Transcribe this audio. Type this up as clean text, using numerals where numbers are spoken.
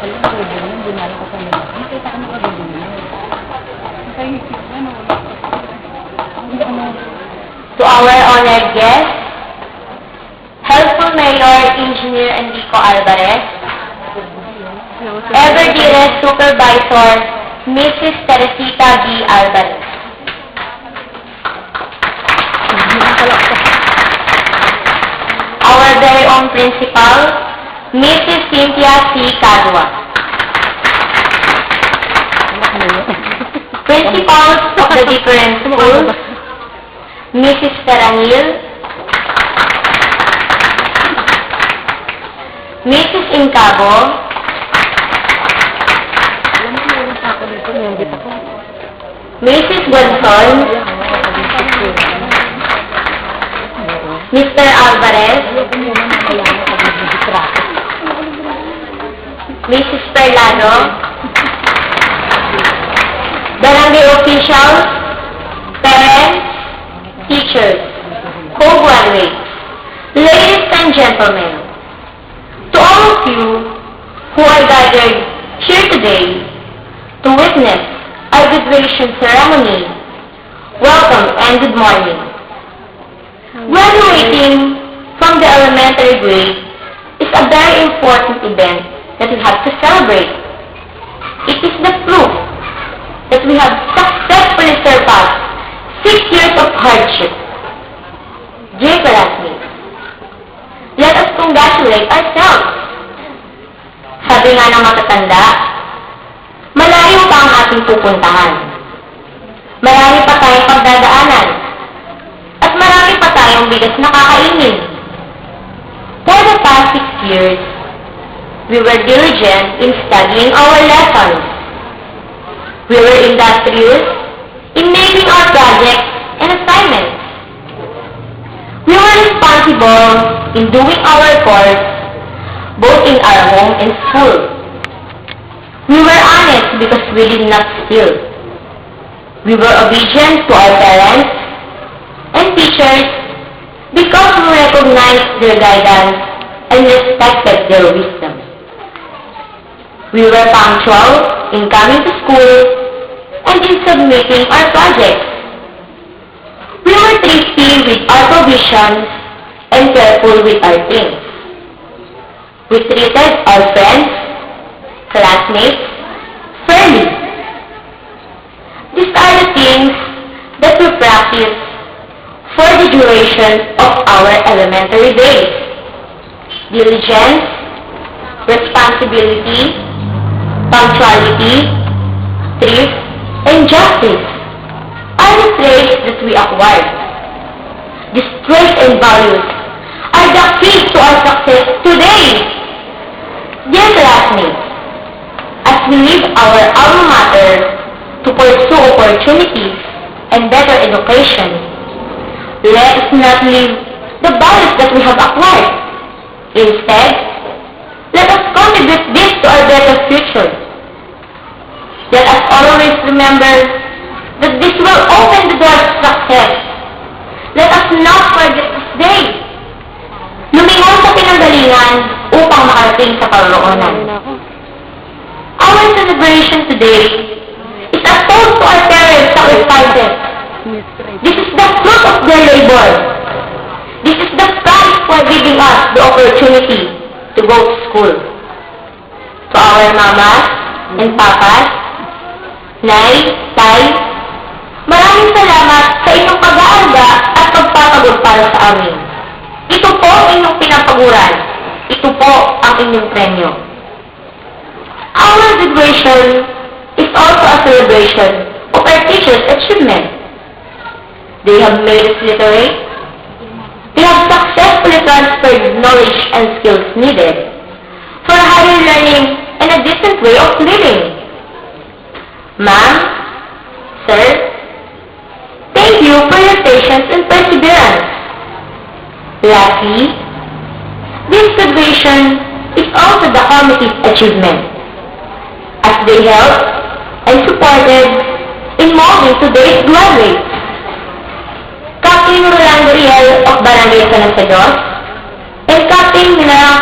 Alam ko yun, dinala ko sa nila. Nakita ko na kagabi niya. Nakaisip na, nawala ko. To our honored guests, helpful Mayor Engineer Enrico Alvarez, ever dearest Supervisor, Mrs. Teresita B. Alvarez. Our very own principal, Mrs. Cynthia C. Cadua. Principals of the different schools, Mrs. Terangil, Mrs. Incabo, Mrs. Gonzon, Mr. Alvarez, Mrs. Perlano, barangay officials, parents, teachers, co-graduates, ladies and gentlemen, to all of you who are gathered here today to witness our graduation ceremony, welcome and good morning. Graduating from the elementary grade is a very important event that we have to celebrate. It is the proof that we have successfully surpassed 6 years of hardship. Dear classmates, let us congratulate ourselves. Sabi nga ng matatanda, malayo pa ang ating pupuntahan. Marami pa tayong pagdadaanan. At marami pa tayong bigas na kakainin. For the past 6 years, we were diligent in studying our lessons. We were industrious in making our projects and assignments. We were responsible in doing our chores, both in our home and school. We were honest because we did not steal. We were obedient to our parents and teachers because we recognized their guidance and respected their wisdom. We were punctual in coming to school and in submitting our projects. We were thrifty with our provisions and careful with our things. We treated our friends, classmates, fairly. These are the things that we practice for the duration of our elementary days. Diligence, responsibility, punctuality, thrift, and justice are the traits that we acquired. These traits and values are the keys to our success today. Dear classmates, as we leave our alma mater to pursue opportunities and better education, let us not leave the values that we have acquired. Instead, let us contribute this to our better future. Let us always remember that this will open the door to success. Let us not forget this day. Lumingon sa pinanggalingan upang makarating sa paroroonan. Our celebration today is a toast to our parents' sacrifices. This is the fruit of their labor. This is the price for giving us the opportunity to go to school. To our mamas and papas, nay, tay, maraming salamat sa inyong pag-aalaga at pagpapagod para sa amin. Ito po ang inyong pinapaguran. Ito po ang inyong premyo. Our graduation is also a celebration of our teachers' achievement. They have made us literate. They have successfully transferred knowledge and skills needed for higher learning and a decent way of living. Ma'am, sir, thank you for your patience and perseverance. Lastly, this graduation is also the committee's achievement, as they helped and supported in molding today's graduates. Captain Rolando Riel of Barangay San Jose, and Captain Minarang